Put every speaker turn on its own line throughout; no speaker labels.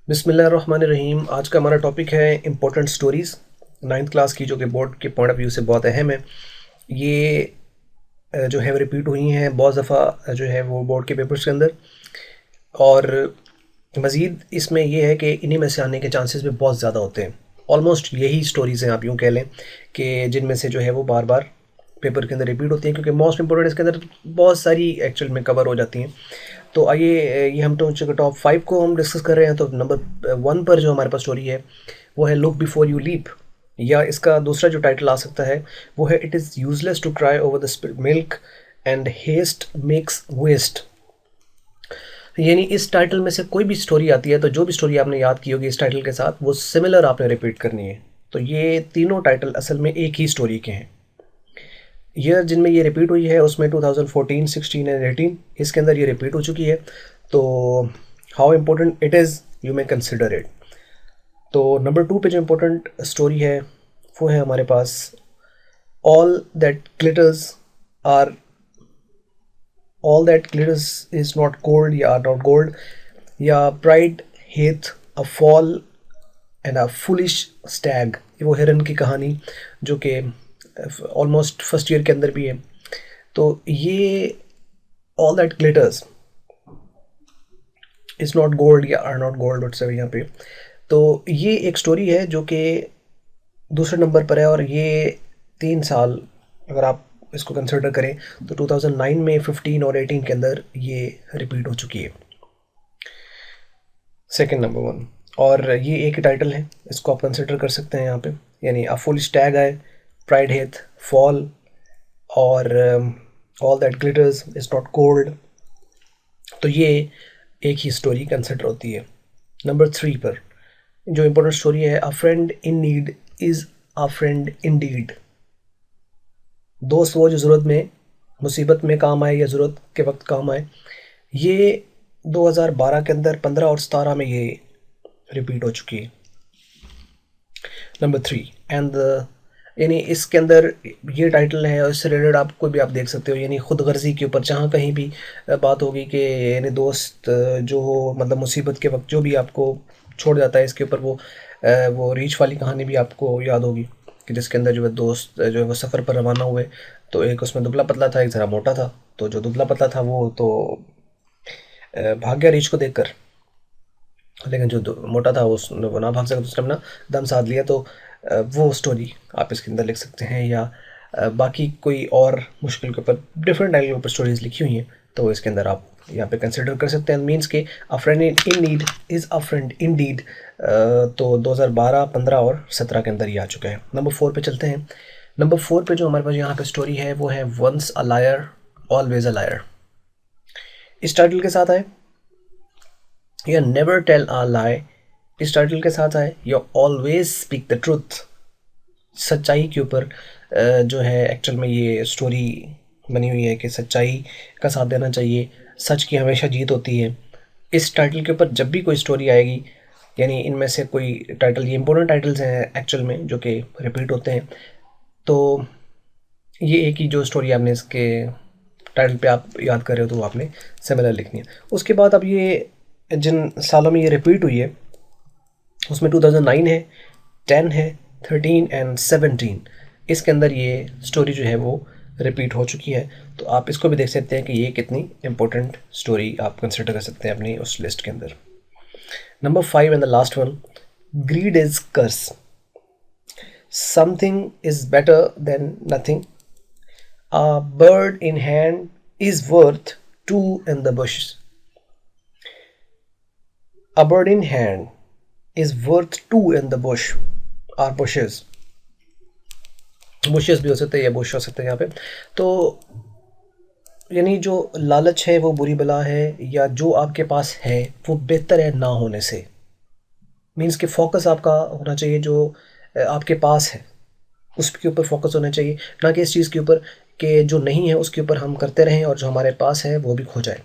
बिस्मिल्लाहिर्रहमानिर्रहीम। आज का हमारा टॉपिक है इम्पोर्टेंट स्टोरीज़ नाइन्थ क्लास की, जो कि बोर्ड के पॉइंट ऑफ व्यू से बहुत अहम है। ये जो है वो रिपीट हुई हैं बहुत दफ़ा जो है वो बोर्ड के पेपर्स के अंदर। और मज़ीद इसमें ये है कि इन्हीं में से आने के चांसेस भी बहुत ज़्यादा होते हैं। ऑलमोस्ट यही स्टोरीज़ हैं, आप यूँ कह लें, कि जिनमें से जो है वो बार बार पेपर के अंदर रिपीट होती हैं, क्योंकि मोस्ट इंपॉर्टेंट इसके अंदर बहुत सारी एक्चुअल में कवर हो जाती हैं। तो आइए, ये हम तो चूँकि टॉप 5 को हम डिस्कस कर रहे हैं, तो नंबर 1 पर जो हमारे पास स्टोरी है वो है लुक बिफोर यू लीप, या इसका दूसरा जो टाइटल आ सकता है वो है it is useless to cry over the spilled milk and haste makes waste. यानी इस टाइटल में से कोई भी स्टोरी आती है, तो जो भी स्टोरी आपने याद की होगी इस टाइटल के साथ, वो सिमिलर आपने रिपीट करनी है। तो ये तीनों टाइटल असल में एक ही स्टोरी के हैं। ईयर जिनमें ये रिपीट हुई है उसमें 2014, 16 एंड 18 इसके अंदर ये रिपीट हो चुकी है। तो how important it is, you may consider it. तो नंबर 2 पे जो इम्पोर्टेंट स्टोरी है वो है हमारे पास all that glitters are all that glitters is not gold या आर नॉट गोल्ड, या pride hath a fall and a foolish stag. ये वो हिरन की कहानी जो कि ऑलमोस्ट फर्स्ट ईयर के अंदर भी है। तो ये all that glitters is not gold या आर नॉट गोल्ड वट से यहाँ पे। तो ये एक स्टोरी है जो कि दूसरे नंबर पर है, और ये 3 साल अगर आप इसको कंसिडर करें तो 2009 में 15 और 18 के अंदर ये रिपीट हो चुकी है। सेकंड नंबर 1, और ये एक ही टाइटल है, इसको आप कंसिडर कर सकते हैं यहाँ पे। यानी अ फुल स्टैग है, प्राइड हेथ, फॉल, और all that glitters is not gold. तो ये एक ही स्टोरी कंसिडर होती है। नंबर 3 पर जो इम्पोर्टेंट स्टोरी है, a friend in need is a friend in deed. दोस्त वो जो ज़रूरत में, मुसीबत में काम आए या ज़रूरत के वक्त काम आए। ये 2012 के अंदर 15 और 17 में ये रिपीट हो चुकी है। नंबर 3 एंड यानी इसके अंदर ये टाइटल है, और इससे रिलेटेड आप कोई भी आप देख सकते हो। यानी खुद गर्जी के ऊपर जहाँ कहीं भी बात होगी कि यानी दोस्त जो हो, मतलब मुसीबत के वक्त जो भी आपको छोड़ जाता है, इसके ऊपर वो रीच वाली कहानी भी आपको याद होगी, कि जिसके अंदर जो है दोस्त जो है वो सफ़र पर रवाना हुए। तो एक उसमें दुबला पतला था, एक ज़रा मोटा था। तो जो दुबला पतला था वो तो भाग गया रीच को देखकर, लेकिन जो मोटा था वो ना भाग सका, तो उसने अपना दम साध लिया। तो वो स्टोरी आप इसके अंदर लिख सकते हैं, या बाकी कोई और मुश्किल के ऊपर डिफरेंट टाइप के ऊपर स्टोरीज लिखी हुई हैं, तो इसके अंदर आप यहाँ पे कंसिडर कर सकते हैं। मीन्स के a friend in need is a friend in deed. तो 2012, 15 और 17 के अंदर ये आ चुका है। नंबर 4 पे चलते हैं। नंबर 4 पे जो हमारे पास यहाँ पे स्टोरी है वो है once a liar always a liar. इस टाइटल के साथ आए या नेवर टेल अ लाई, इस टाइटल के साथ आए या ऑलवेज स्पीक द ट्रूथ। सच्चाई के ऊपर जो है एक्चुअल में ये स्टोरी बनी हुई है, कि सच्चाई का साथ देना चाहिए, सच की हमेशा जीत होती है। इस टाइटल के ऊपर जब भी कोई स्टोरी आएगी, यानी इनमें से कोई टाइटल, ये इंपॉर्टेंट टाइटल्स हैं एक्चुअल में जो कि रिपीट होते हैं। तो ये एक ही जो स्टोरी आपने इसके टाइटल पे आप याद कर रहे हो, तो वो आपने सिमिलर लिखनी है। उसके बाद अब ये जिन सालों में ये रिपीट हुई है उसमें 2009 है, 10 है, 13 एंड 17, इसके अंदर ये स्टोरी जो है वो रिपीट हो चुकी है। तो आप इसको भी देख सकते हैं कि ये कितनी इंपॉर्टेंट स्टोरी आप कंसिडर कर सकते हैं अपनी उस लिस्ट के अंदर। Number 5 and the last one, greed is curse, something is better than nothing, a bird in hand is worth two in the bush. A bird in hand is worth two in the bush or bushes. bushes भी हो सकते हैं या bush हो सकते हैं यहाँ पे। तो यानी जो लालच है वो बुरी बला है, या जो आपके पास है वो बेहतर है ना होने से। मीन्स कि फोकस आपका होना चाहिए जो आपके पास है उसके ऊपर फोकस होना चाहिए, ना कि इस चीज़ के ऊपर कि जो नहीं है उसके ऊपर हम करते रहें और जो हमारे पास है वो भी खो जाए।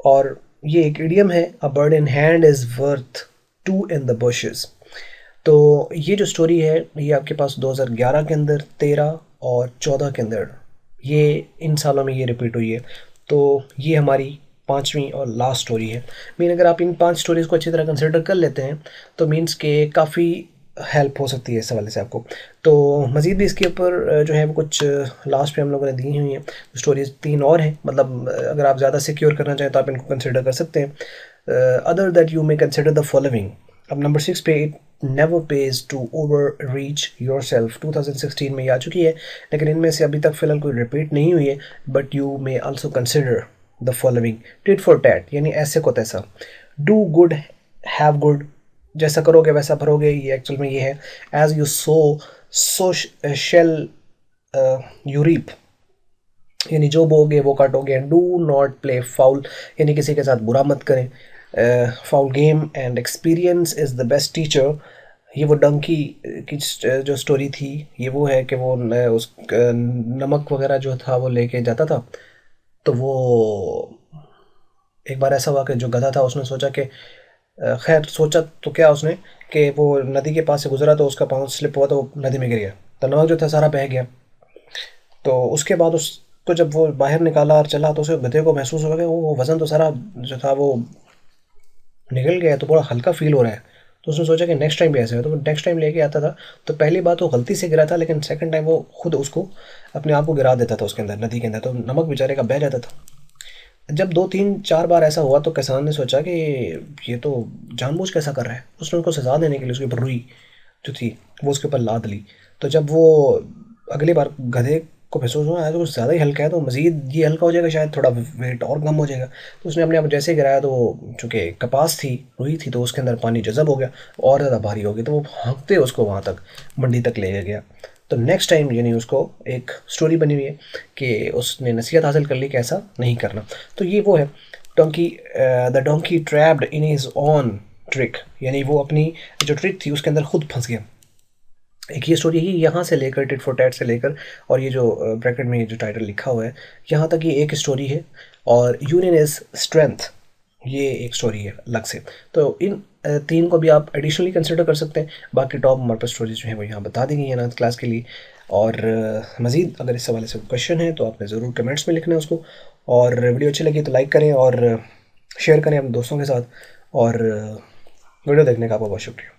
और ये एक इडियम है, a bird in hand is worth two in the bushes. तो ये जो स्टोरी है ये आपके पास 2011 के अंदर, 13 और 14 के अंदर, ये इन सालों में ये रिपीट हुई है। तो ये हमारी 5वीं और लास्ट स्टोरी है। मीन अगर आप इन 5 स्टोरीज़ को अच्छी तरह कंसिडर कर लेते हैं तो मीन्स के काफ़ी हेल्प हो सकती है इस हवाले से आपको। तो मज़ीद भी इसके ऊपर जो है वो कुछ लास्ट पे हम लोगों ने दी हुई हैं। स्टोरीज़ 3 और हैं, मतलब अगर आप ज़्यादा सिक्योर करना चाहें तो आप इनको कंसिडर कर सकते हैं। Other that you may consider the following. अब नंबर 6 पे, it never pays to over reach yourself, 2016 में ये आ चुकी है, लेकिन इनमें से अभी तक फ़िलहाल कोई रिपीट नहीं हुई है। But you may also consider the following. Tit for tat, यानी ऐसे को तैसा। डू गुड हैव गुड, जैसा करोगे वैसा भरोगे, ये एक्चुअल में ये है। As you sow shall you reap, यानी जो बोगे वो काटोगे। डू नॉट प्ले फाउल, यानी किसी के साथ बुरा मत करें। Foul game and experience is the best teacher. ये वो डंकी की जो स्टोरी थी, ये वो है कि वो उस नमक वगैरह जो था वो लेके जाता था। तो वो एक बार ऐसा हुआ कि जो गधा था उसने सोचा कि खैर सोचा तो क्या उसने कि वो नदी के पास से गुजरा तो उसका पाँव स्लिप हुआ तो वो नदी में गिर गया, तो नमक जो था सारा बह गया। तो उसके बाद उसको जब वो बाहर निकाला और चला तो उसे गधे को महसूस हुआ कि वो वज़न तो सारा जो था वो निकल गया, तो बड़ा हल्का फील हो रहा है। तो उसने सोचा कि नेक्स्ट टाइम भी ऐसे हो, तो वो नेक्स्ट टाइम लेके आता था। तो पहली बात वो गलती से गिरा था, लेकिन सेकंड टाइम वो खुद उसको अपने आप को गिरा देता था उसके अंदर, नदी के अंदर, तो नमक बेचारे का बह जाता था। जब 2 3 4 बार ऐसा हुआ तो किसान ने सोचा कि ये तो जानबूझ कैसा कर रहा है। उसने उनको सजा देने के लिए उसके ऊपर रुई जो थी वो उसके ऊपर लाद ली। तो जब वो अगली बार गधे को महसूस हुआ है तो कुछ ज़्यादा ही हल्का है, तो मज़ीद ये हल्का हो जाएगा, शायद थोड़ा वेट और कम हो जाएगा। तो उसने अपने आप जैसे ही गिराया तो वो चूँकि कपास थी, रुई थी, तो उसके अंदर पानी जज़ब हो गया और ज़्यादा भारी हो गई। तो वो भागते उसको वहाँ तक मंडी तक ले गया। तो नेक्स्ट टाइम यानी उसको एक स्टोरी बनी हुई है कि उसने नसीहत हासिल कर ली कि ऐसा नहीं करना। तो ये वो है donkey, the donkey trapped in his on trick, यानी वो अपनी जो ट्रिक थी उसके अंदर खुद फंस गया। एक ये स्टोरी है, यहाँ से लेकर टिट फॉर टैट से लेकर, और ये जो ब्रैकेट में ये जो टाइटल लिखा हुआ है यहाँ तक ये एक स्टोरी है। और यूनियन इज़ स्ट्रेंथ, ये एक स्टोरी है अलग से। तो इन 3 को भी आप एडिशनली कंसिडर कर सकते हैं। बाकी टॉप हमारे पास स्टोरीज जो है वो यहाँ बता दी गई है 9th क्लास के लिए। और मज़ीद अगर इस हवाले से क्वेश्चन है तो आपने ज़रूर कमेंट्स में लिखना है उसको। और वीडियो अच्छी लगी तो लाइक करें और शेयर करें अपने दोस्तों के साथ। और वीडियो देखने का आपका बहुत शुक्रिया।